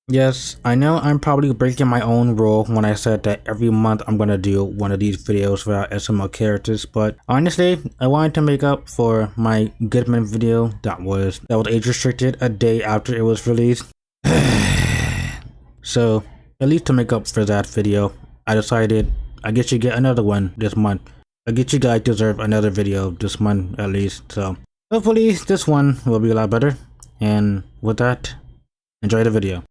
Yes, I know I'm probably breaking my own rule when I said that every month I'm gonna do one of these videos for our SML characters, but honestly, I wanted to make up for my Goodman video that was age restricted a day after it was released. So, at least to make up for that video, I decided I guess you get another one this month. I guess you guys deserve another video this month at least, so hopefully this one will be a lot better. And with that, enjoy the video.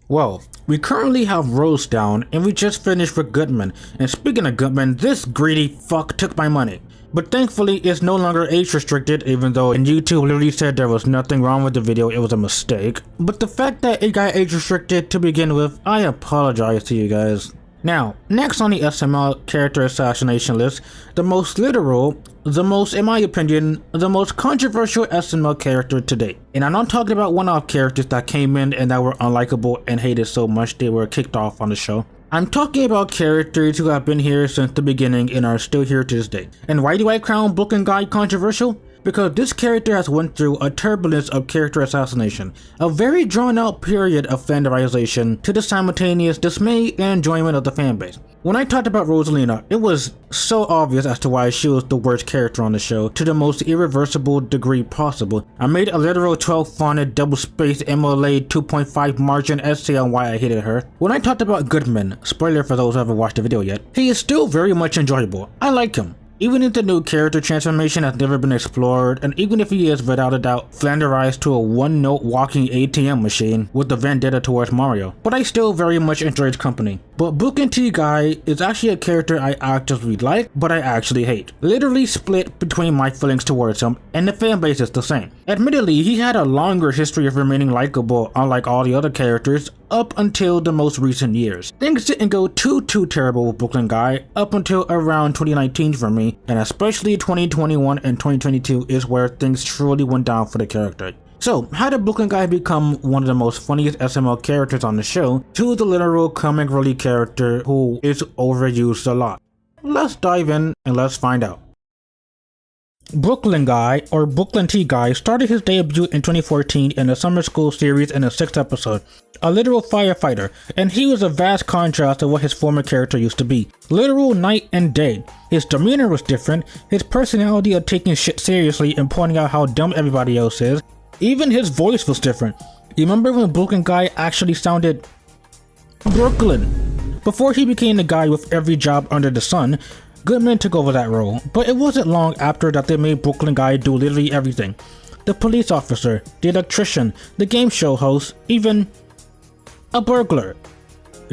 Well, we currently have Rose down, and we just finished with Goodman. And speaking of Goodman, this greedy fuck took my money. But thankfully, it's no longer age restricted, even though YouTube literally said there was nothing wrong with the video, it was a mistake. But the fact that it got age restricted to begin with, I apologize to you guys. Now, next on the SML character assassination list, the most literal, the most, in my opinion, the most controversial SML character to date. And I'm not talking about one-off characters that came in and that were unlikable and hated so much they were kicked off on the show. I'm talking about characters who have been here since the beginning and are still here to this day. And why do I crown Brooklyn Guy controversial? Because this character has went through a turbulence of character assassination, a very drawn out period of fanderization to the simultaneous dismay and enjoyment of the fanbase. When I talked about Rosalina, it was so obvious as to why she was the worst character on the show to the most irreversible degree possible. I made a literal 12 fonted double-spaced MLA 2.5 margin essay on why I hated her. When I talked about Goodman, spoiler for those who haven't watched the video yet, he is still very much enjoyable. I like him. Even if the new character transformation has never been explored, and even if he is without a doubt flanderized to a one-note walking ATM machine with the vendetta towards Mario, but I still very much enjoy his company. But Brooklyn T Guy is actually a character I actively like, but I actually hate. Literally split between my feelings towards him, and the fanbase is the same. Admittedly, he had a longer history of remaining likable, unlike all the other characters, up until the most recent years. Things didn't go too terrible with Brooklyn Guy up until around 2019 for me, and especially 2021 and 2022 is where things truly went down for the character. So, how did Brooklyn Guy become one of the most funniest SML characters on the show to the literal comic relief character who is overused a lot? Let's dive in and let's find out. Brooklyn Guy, or Brooklyn T Guy, started his debut in 2014 in the summer school series in the 6th episode, a literal firefighter, and he was a vast contrast to what his former character used to be. Literal night and day. His demeanor was different, his personality of taking shit seriously and pointing out how dumb everybody else is. Even his voice was different. You remember when Brooklyn Guy actually sounded Brooklyn? Before he became the guy with every job under the sun, Goodman took over that role, but it wasn't long after that they made Brooklyn Guy do literally everything. The police officer, the electrician, the game show host, even a burglar.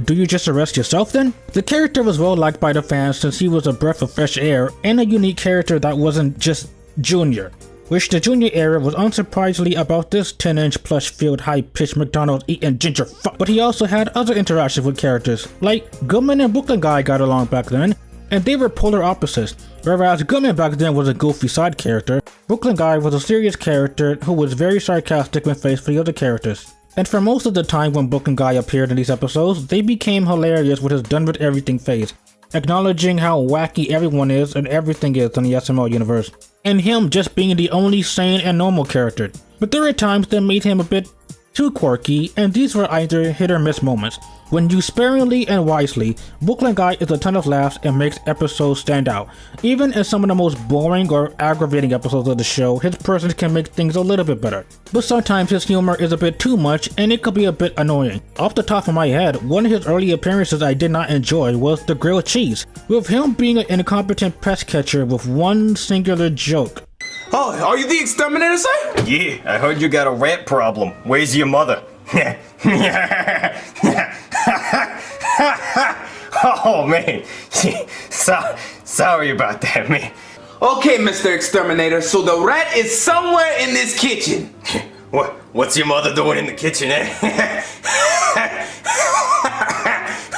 Do you just arrest yourself then? The character was well liked by the fans since he was a breath of fresh air and a unique character that wasn't just Junior. Which the Junior era was unsurprisingly about this 10-inch plush-filled high-pitched McDonald's eating ginger fuck. But he also had other interactions with characters, like Goodman and Brooklyn Guy got along back then, and they were polar opposites. Whereas Goodman back then was a goofy side character, Brooklyn Guy was a serious character who was very sarcastic when faced with the other characters. And for most of the time when Brooklyn Guy appeared in these episodes, they became hilarious with his done with everything phase, acknowledging how wacky everyone is and everything is in the SML universe, and him just being the only sane and normal character. But there were times that made him a bit too quirky, and these were either hit or miss moments. When used sparingly and wisely, Brooklyn Guy is a ton of laughs and makes episodes stand out. Even in some of the most boring or aggravating episodes of the show, his presence can make things a little bit better. But sometimes his humor is a bit too much and it could be a bit annoying. Off the top of my head, one of his early appearances I did not enjoy was the grilled cheese, with him being an incompetent pest catcher with one singular joke. Oh, are you the exterminator, sir? Yeah, I heard you got a rat problem. Where's your mother? Oh, man. Sorry about that, man. Okay, Mr. Exterminator, so the rat is somewhere in this kitchen. What's your mother doing in the kitchen, eh?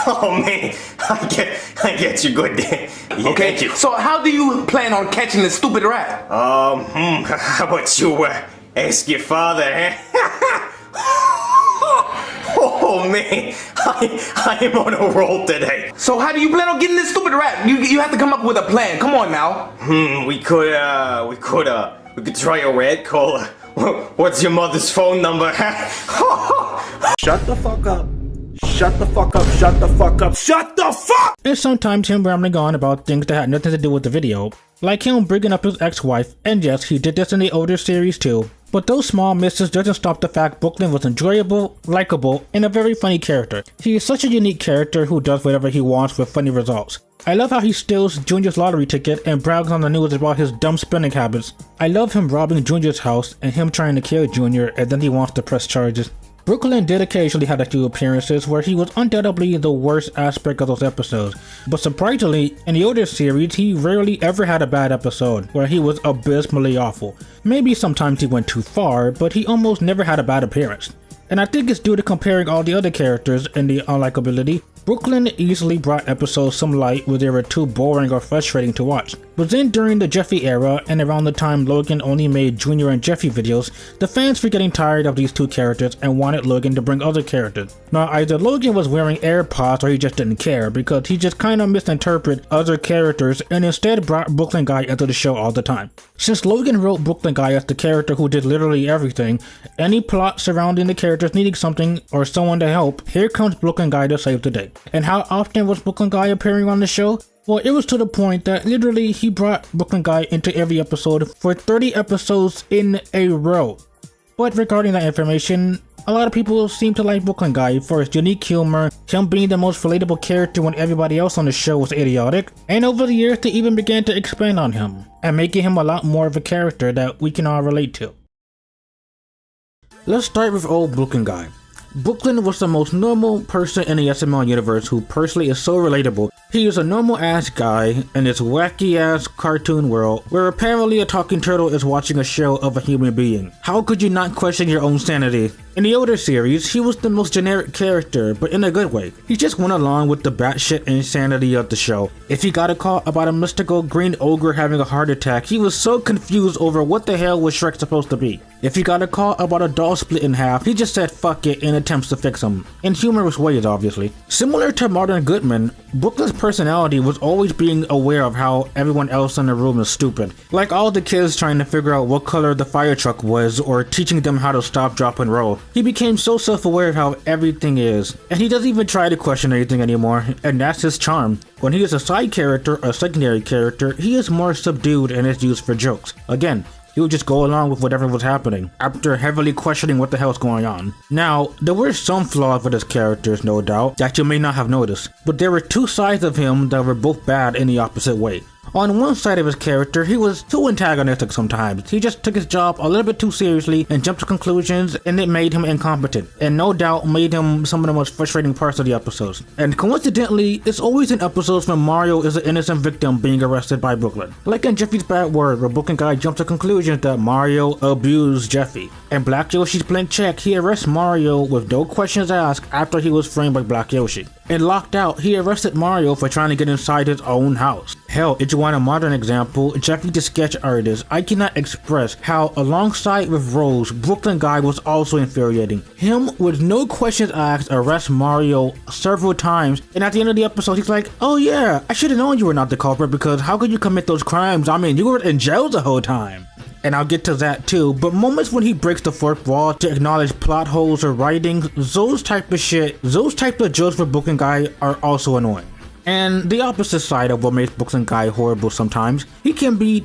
Oh, man. I get you good there. Yeah, okay, thank you. So how do you plan on catching this stupid rat? How about you ask your father, eh? Oh man, I am on a roll today. So how do you plan on getting this stupid rat? You have to come up with a plan. Come on now. We could try a rat call. What's your mother's phone number? Shut the fuck up. Shut the fuck up. Shut the fuck up. Shut the fuck! And sometimes him rambling on about things that had nothing to do with the video, like him bringing up his ex-wife, and yes, he did this in the older series too. But those small misses doesn't stop the fact Brooklyn was enjoyable, likable, and a very funny character. He is such a unique character who does whatever he wants with funny results. I love how he steals Junior's lottery ticket and brags on the news about his dumb spending habits. I love him robbing Junior's house and him trying to kill Junior and then he wants to press charges. Brooklyn did occasionally have a few appearances where he was undoubtedly the worst aspect of those episodes, but surprisingly, in the older series he rarely ever had a bad episode where he was abysmally awful. Maybe sometimes he went too far, but he almost never had a bad appearance. And I think it's due to comparing all the other characters and the unlikability. Brooklyn easily brought episodes some light where they were too boring or frustrating to watch. But then during the Jeffy era and around the time Logan only made Junior and Jeffy videos, the fans were getting tired of these two characters and wanted Logan to bring other characters. Now either Logan was wearing AirPods or he just didn't care because he just kinda misinterpreted other characters and instead brought Brooklyn Guy into the show all the time. Since Logan wrote Brooklyn Guy as the character who did literally everything, any plot surrounding the characters needing something or someone to help, here comes Brooklyn Guy to save the day. And how often was Brooklyn Guy appearing on the show? Well, it was to the point that literally he brought Brooklyn Guy into every episode for 30 episodes in a row. But regarding that information, a lot of people seem to like Brooklyn Guy for his unique humor, him being the most relatable character when everybody else on the show was idiotic, and over the years they even began to expand on him, and making him a lot more of a character that we can all relate to. Let's start with old Brooklyn Guy. Brooklyn was the most normal person in the SML universe who personally is so relatable. He is a normal ass guy in this wacky ass cartoon world where apparently a talking turtle is watching a show of a human being. How could you not question your own sanity? In the older series, he was the most generic character, but in a good way. He just went along with the batshit insanity of the show. If he got a call about a mystical green ogre having a heart attack, he was so confused over what the hell was Shrek supposed to be. If he got a call about a doll split in half, he just said fuck it in attempts to fix him. In humorous ways, obviously. Similar to Martin Goodman, Brooklyn's personality was always being aware of how everyone else in the room is stupid. Like all the kids trying to figure out what color the fire truck was or teaching them how to stop, drop, and roll. He became so self-aware of how everything is, and he doesn't even try to question anything anymore, and that's his charm. When he is a side character or secondary character, he is more subdued and is used for jokes. Again, he would just go along with whatever was happening, after heavily questioning what the hell's going on. Now, there were some flaws with his characters, no doubt, that you may not have noticed, but there were two sides of him that were both bad in the opposite way. On one side of his character, he was too antagonistic sometimes. He just took his job a little bit too seriously and jumped to conclusions, and it made him incompetent, and no doubt made him some of the most frustrating parts of the episodes. And coincidentally, it's always in episodes when Mario is an innocent victim being arrested by Brooklyn. Like in Jeffy's Bad Word, where Brooklyn Guy jumps to conclusions that Mario abused Jeffy. In Black Yoshi's Blank Check, he arrests Mario with no questions asked after he was framed by Black Yoshi. In Locked Out, he arrested Mario for trying to get inside his own house. Hell, if you want a modern example, Jeffy the sketch artist, I cannot express how alongside with Rose, Brooklyn Guy was also infuriating. Him, with no questions asked, arrests Mario several times, and at the end of the episode he's like, oh yeah, I should have known you were not the culprit because how could you commit those crimes? I mean, you were in jail the whole time. And I'll get to that too, but moments when he breaks the fourth wall to acknowledge plot holes or writing, those type of jokes for Brooklyn Guy are also annoying. And the opposite side of what makes Brooklyn Guy horrible sometimes, he can be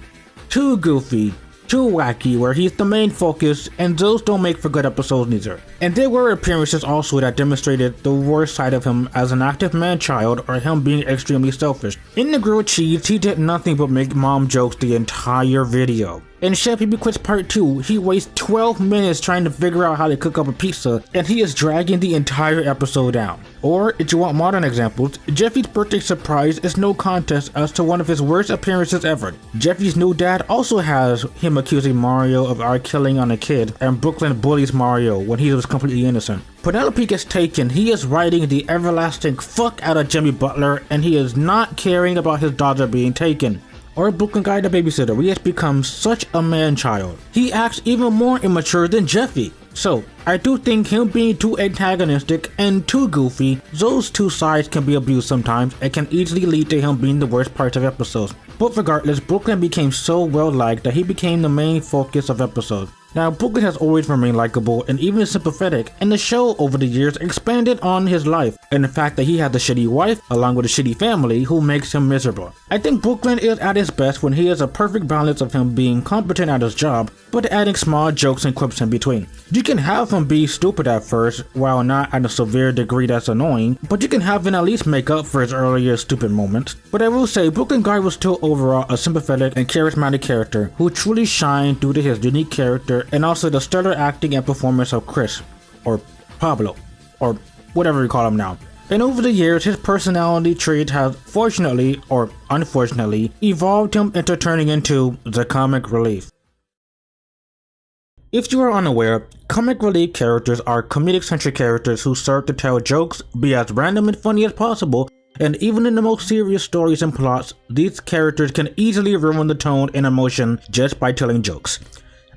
too goofy, too wacky, where he's the main focus, and those don't make for good episodes neither. And there were appearances also that demonstrated the worst side of him as an active man-child or him being extremely selfish. In the grilled cheese, he did nothing but make mom jokes the entire video. In Chef Pee Quits Part 2, he wastes 12 minutes trying to figure out how to cook up a pizza, and he is dragging the entire episode down. Or, if you want modern examples, Jeffy's birthday surprise is no contest as to one of his worst appearances ever. Jeffy's new dad also has him accusing Mario of killing on a kid, and Brooklyn bullies Mario when he was completely innocent. Penelope gets taken, he is writing the everlasting fuck out of Jimmy Butler, and he is not caring about his daughter being taken. Or Brooklyn Guy the babysitter, where he has become such a man-child. He acts even more immature than Jeffy. So, I do think him being too antagonistic and too goofy, those two sides can be abused sometimes and can easily lead to him being the worst part of episodes. But regardless, Brooklyn became so well-liked that he became the main focus of episodes. Now, Brooklyn has always remained likable and even sympathetic, and the show over the years expanded on his life and the fact that he has a shitty wife along with a shitty family who makes him miserable. I think Brooklyn is at his best when he has a perfect balance of him being competent at his job, but adding small jokes and quips in between. You can have him be stupid at first, while not at a severe degree that's annoying, but you can have him at least make up for his earlier stupid moments. But I will say, Brooklyn Guy was still overall a sympathetic and charismatic character who truly shined due to his unique character and also the stellar acting and performance of Chris, or Pablo, or whatever we call him now. And over the years, his personality trait has fortunately, or unfortunately, evolved him into turning into the comic relief. If you are unaware, comic relief characters are comedic-centric characters who serve to tell jokes, be as random and funny as possible, and even in the most serious stories and plots, these characters can easily ruin the tone and emotion just by telling jokes.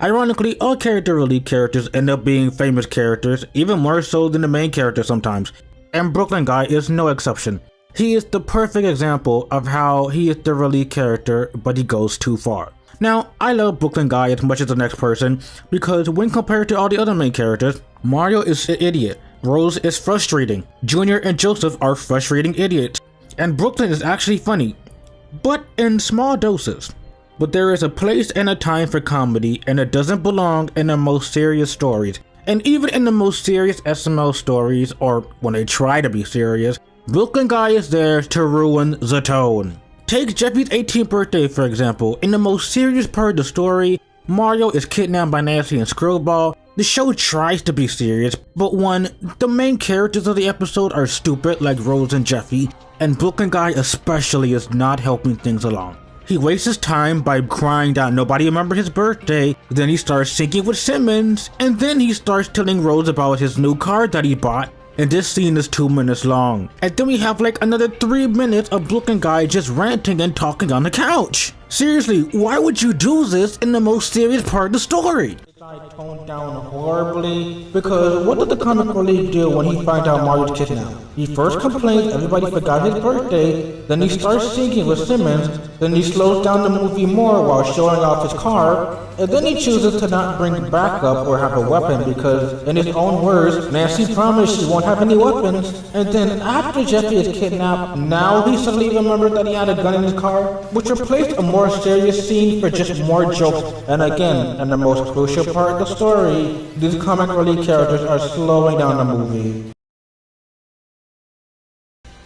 Ironically, all character relief characters end up being famous characters, even more so than the main character sometimes, and Brooklyn Guy is no exception. He is the perfect example of how he is the relief character, but he goes too far. Now, I love Brooklyn Guy as much as the next person, because when compared to all the other main characters, Mario is an idiot, Rose is frustrating, Junior and Joseph are frustrating idiots, and Brooklyn is actually funny, but in small doses. But there is a place and a time for comedy, and it doesn't belong in the most serious stories. And even in the most serious SML stories, or when they try to be serious, Brooklyn Guy is there to ruin the tone. Take Jeffy's 18th birthday for example. In the most serious part of the story, Mario is kidnapped by Nancy and Screwball. The show tries to be serious, but one, the main characters of the episode are stupid like Rose and Jeffy, and Brooklyn Guy especially is not helping things along. He wastes his time by crying that nobody remembered his birthday, then he starts singing with Simmons, and then he starts telling Rose about his new car that he bought, and this scene is 2 minutes long. And then we have like another 3 minutes of Brooklyn Guy just ranting and talking on the couch. Seriously, why would you do this in the most serious part of the story? Toned down horribly, because what did the comic relief do when he finds out Mario's kidnapped? He first complains everybody forgot his birthday, then he starts singing with Simmons, then he slows down the movie more while showing off his car, and then he chooses to not bring backup or have a weapon because, in his own words, Nancy promised she won't have any weapons, and then after Jeffy is kidnapped, now he suddenly remembered that he had a gun in his car, which replaced a more serious scene for just more jokes. And again, in the most crucial part of the story, these comic relief characters are slowing down the movie.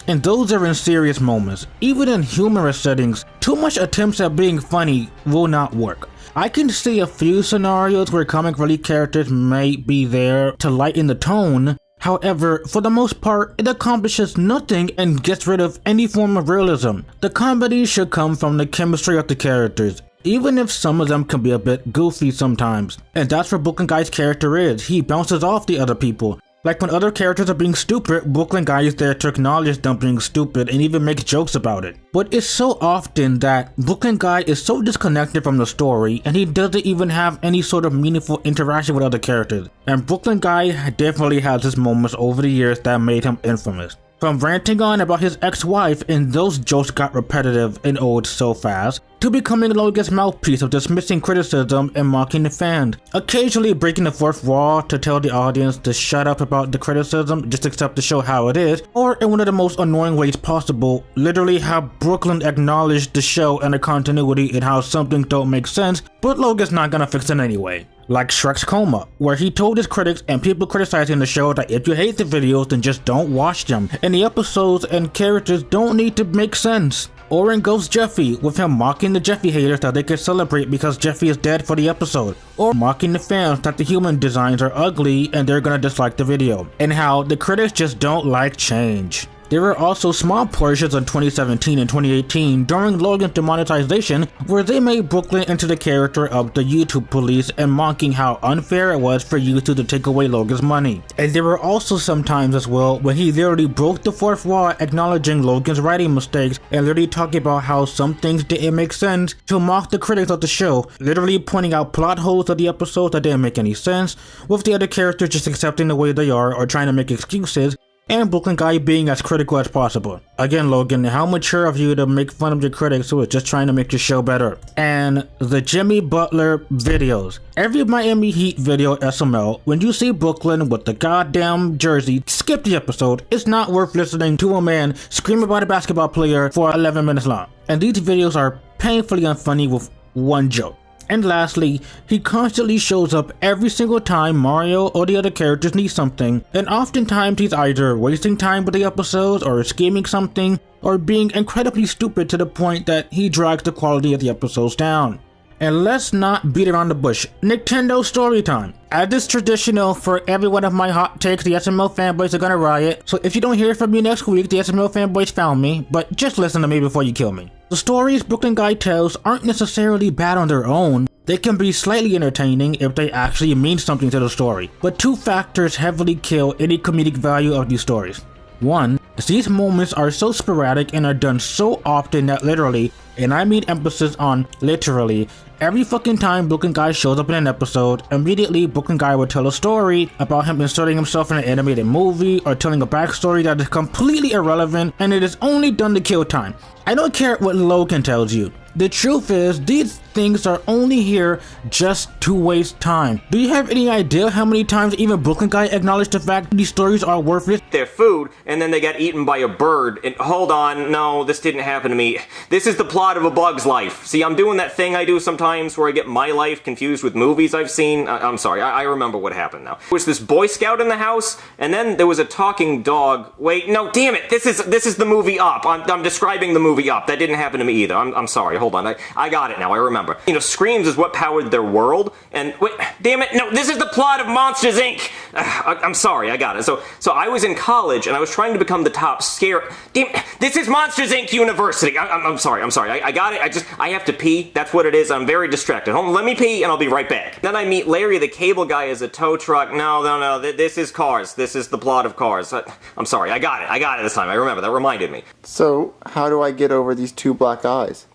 And those are in serious moments. Even in humorous settings, too much attempts at being funny will not work. I can see a few scenarios where comic relief characters may be there to lighten the tone. However, for the most part, it accomplishes nothing and gets rid of any form of realism. The comedy should come from the chemistry of the characters, even if some of them can be a bit goofy sometimes. And that's what Brooklyn Guy's character is. He bounces off the other people. Like when other characters are being stupid, Brooklyn Guy is there to acknowledge them being stupid and even make jokes about it. But it's so often that Brooklyn Guy is so disconnected from the story and he doesn't even have any sort of meaningful interaction with other characters. And Brooklyn Guy definitely has his moments over the years that made him infamous. From ranting on about his ex-wife and those jokes got repetitive and old so fast, to becoming Logan's mouthpiece of dismissing criticism and mocking the fans, occasionally breaking the fourth wall to tell the audience to shut up about the criticism, just accept the show how it is, or in one of the most annoying ways possible, literally have Brooklyn acknowledge the show and the continuity and how some things don't make sense, but Logan's not gonna fix it anyway. Like Shrek's Coma, where he told his critics and people criticizing the show that if you hate the videos then just don't watch them, and the episodes and characters don't need to make sense. Or in Ghost Jeffy, with him mocking the Jeffy haters that they can celebrate because Jeffy is dead for the episode, or mocking the fans that the human designs are ugly and they're gonna dislike the video, and how the critics just don't like change. There were also small portions in 2017 and 2018 during Logan's demonetization where they made Brooklyn into the character of the YouTube police and mocking how unfair it was for YouTube to take away Logan's money. And there were also some times as well when he literally broke the fourth wall acknowledging Logan's writing mistakes and literally talking about how some things didn't make sense to mock the critics of the show, literally pointing out plot holes of the episodes that didn't make any sense, with the other characters just accepting the way they are or trying to make excuses, and Brooklyn Guy being as critical as possible. Again, Logan, how mature of you to make fun of your critics who are just trying to make your show better. And the Jimmy Butler videos. Every Miami Heat video SML, when you see Brooklyn with the goddamn jersey, skip the episode. It's not worth listening to a man scream about a basketball player for 11 minutes long. And these videos are painfully unfunny with one joke. And lastly, he constantly shows up every single time Mario or the other characters need something, and oftentimes he's either wasting time with the episodes or scheming something, or being incredibly stupid to the point that he drags the quality of the episodes down. And let's not beat around the bush. Nintendo story time. As is traditional for every one of my hot takes, the SML fanboys are gonna riot, so if you don't hear from me next week, the SML fanboys found me, but just listen to me before you kill me. The stories Brooklyn Guy tells aren't necessarily bad on their own. They can be slightly entertaining if they actually mean something to the story, but two factors heavily kill any comedic value of these stories. One, these moments are so sporadic and are done so often that literally, and I mean emphasis on literally, every fucking time Brooklyn Guy shows up in an episode, immediately Brooklyn Guy will tell a story about him inserting himself in an animated movie or telling a backstory that is completely irrelevant and it is only done to kill time. I don't care what Logan tells you. The truth is, these things are only here just to waste time. Do you have any idea how many times even Brooklyn Guy acknowledged the fact that these stories are worthless? Their food, and then they got eaten by a bird. And hold on, no, this didn't happen to me. This is the plot of A Bug's Life. See, I'm doing that thing I do sometimes where I get my life confused with movies I've seen. I'm sorry, I remember what happened now. There was this Boy Scout in the house, and then there was a talking dog. Wait, no, damn it, this is the movie Up. I'm describing the movie Up. That didn't happen to me either. I'm sorry, hold on, I got it now, I remember. You know, screams is what powered their world, and wait, damn it, no, this is the plot of Monsters, Inc. I'm sorry, I got it. So I was in college, and I was trying to become the top scare. Damn, this is Monsters, Inc. University. I'm sorry, I got it. I have to pee. That's what it is. I'm very distracted. Hold on, let me pee, and I'll be right back. Then I meet Larry the Cable Guy as a tow truck. No, this is Cars. This is the plot of Cars. I'm sorry, I got it this time. I remember, that reminded me. So, how do I get over these two black eyes?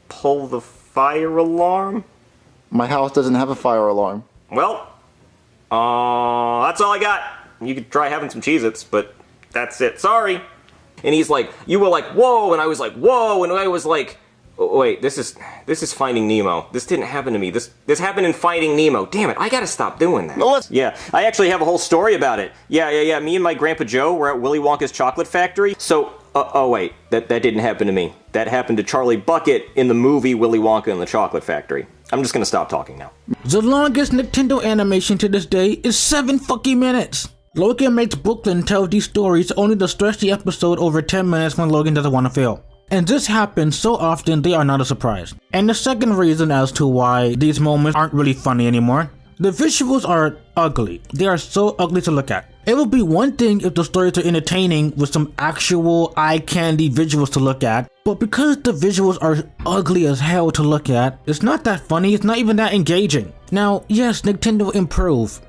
Pull the fire alarm? My house doesn't have a fire alarm. Well, that's all I got. You could try having some Cheez-Its, but that's it. Sorry. And he's like, you were like, whoa, and I was like, whoa, and I was like, oh, wait, this is Finding Nemo. This didn't happen to me. This happened in Finding Nemo. Damn it, I gotta stop doing that. Yeah, I actually have a whole story about it. Yeah. Me and my Grandpa Joe were at Willy Wonka's chocolate factory. So, oh wait, that didn't happen to me. That happened to Charlie Bucket in the movie Willy Wonka and the Chocolate Factory. I'm just gonna stop talking now. The longest Nintendo animation to this day is 7 fucking minutes. Logan makes Brooklyn tell these stories only to stretch the episode over 10 minutes when Logan doesn't want to fail. And this happens so often they are not a surprise. And the second reason as to why these moments aren't really funny anymore, the visuals are ugly. They are so ugly to look at. It would be one thing if the stories are entertaining with some actual eye candy visuals to look at, but because the visuals are ugly as hell to look at, it's not that funny, it's not even that engaging. Now, yes, Nintendo improved.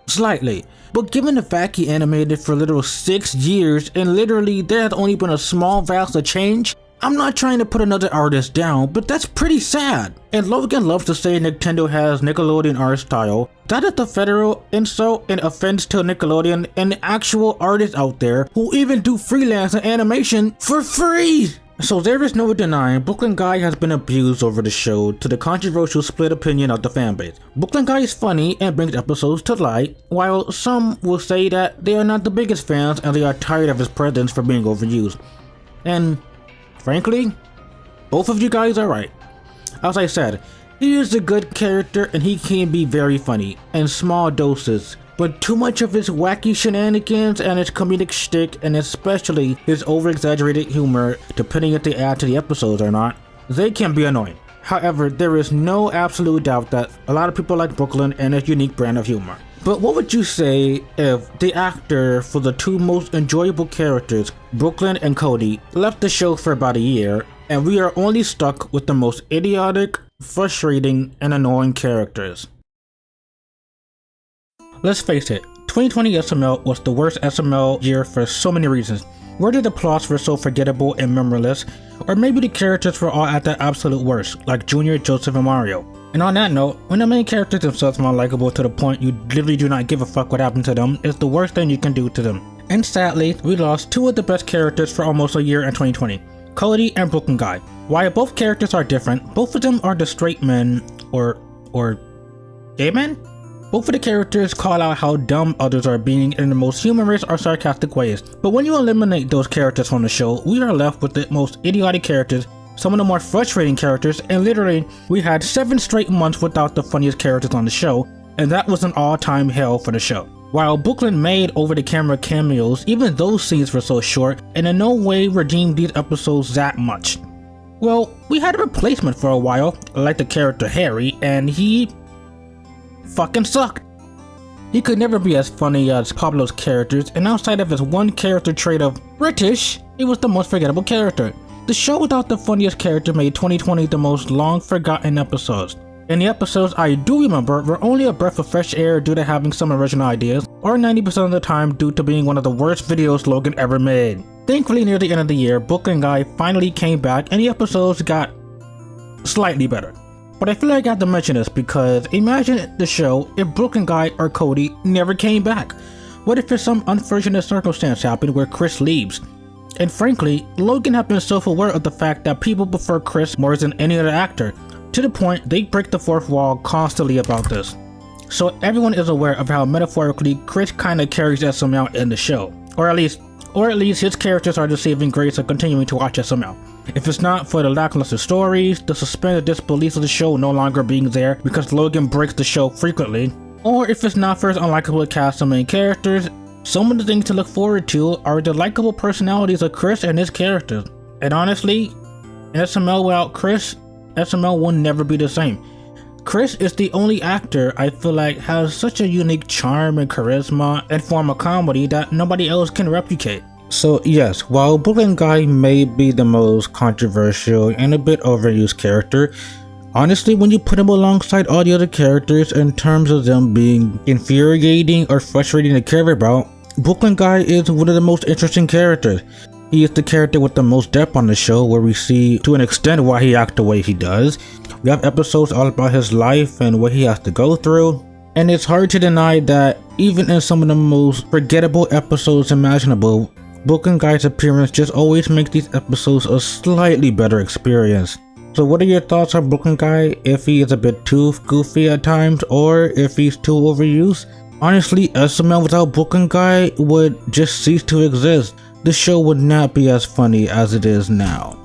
Slightly. But given the fact he animated for literal 6 years and literally there has only been a small vast of change, I'm not trying to put another artist down, but that's pretty sad. And Logan loves to say Nintendo has Nickelodeon art style. That is the federal insult and offense to Nickelodeon and the actual artists out there who even do freelance and animation for free. So there is no denying Brooklyn Guy has been abused over the show to the controversial split opinion of the fanbase. Brooklyn Guy is funny and brings episodes to light, while some will say that they are not the biggest fans and they are tired of his presence for being overused. And frankly, both of you guys are right. As I said, he is a good character and he can be very funny, in small doses. But too much of his wacky shenanigans and his comedic shtick, and especially his over-exaggerated humor, depending if they add to the episodes or not, they can be annoying. However, there is no absolute doubt that a lot of people like Brooklyn and his unique brand of humor. But what would you say if the actor for the two most enjoyable characters, Brooklyn and Cody, left the show for about a year, and we are only stuck with the most idiotic, frustrating, and annoying characters? Let's face it, 2020 SML was the worst SML year for so many reasons. Whether the plots were so forgettable and memoryless, or maybe the characters were all at their absolute worst, like Junior, Joseph, and Mario. And on that note, when the main characters themselves are unlikable to the point you literally do not give a fuck what happened to them, is the worst thing you can do to them. And sadly, we lost two of the best characters for almost a year in 2020, Cody and Brooklyn Guy. While both characters are different, both of them are the straight men, or gay men? Both of the characters call out how dumb others are being in the most humorous or sarcastic ways. But when you eliminate those characters from the show, we are left with the most idiotic characters, some of the more frustrating characters, and literally, we had 7 straight months without the funniest characters on the show, and that was an all-time hell for the show. While Brooklyn made over-the-camera cameos, even those scenes were so short, and in no way redeemed these episodes that much. Well, we had a replacement for a while, like the character Harry, and he fucking sucked. He could never be as funny as Pablo's characters, and outside of his one character trait of British, he was the most forgettable character. The show without the funniest character made 2020 the most long forgotten episodes. And the episodes I do remember were only a breath of fresh air due to having some original ideas, or 90% of the time due to being one of the worst videos Logan ever made. Thankfully, near the end of the year, Brooklyn Guy finally came back and the episodes got slightly better. But I feel like I have to mention this because imagine the show if Brooklyn Guy or Cody never came back. What if there's some unfortunate circumstance happened where Chris leaves? And frankly, Logan has been self-aware of the fact that people prefer Chris more than any other actor, to the point they break the fourth wall constantly about this. So everyone is aware of how metaphorically Chris kinda carries SML in the show, or at least his characters are the saving grace of continuing to watch SML. If it's not for the lackluster stories, the suspended disbelief of the show no longer being there because Logan breaks the show frequently, or if it's not for his unlikable cast of main characters, some of the things to look forward to are the likable personalities of Chris and his characters. And honestly, in SML without Chris, SML will never be the same. Chris is the only actor I feel like has such a unique charm and charisma and form of comedy that nobody else can replicate. So yes, while Brooklyn Guy may be the most controversial and a bit overused character, honestly when you put him alongside all the other characters in terms of them being infuriating or frustrating to care about, Brooklyn Guy is one of the most interesting characters. He is the character with the most depth on the show, where we see to an extent why he acts the way he does. We have episodes all about his life and what he has to go through. And it's hard to deny that even in some of the most forgettable episodes imaginable, Brooklyn Guy's appearance just always makes these episodes a slightly better experience. So what are your thoughts on Brooklyn Guy, if he is a bit too goofy at times or if he's too overused? Honestly, SML without Brooklyn Guy would just cease to exist. The show would not be as funny as it is now.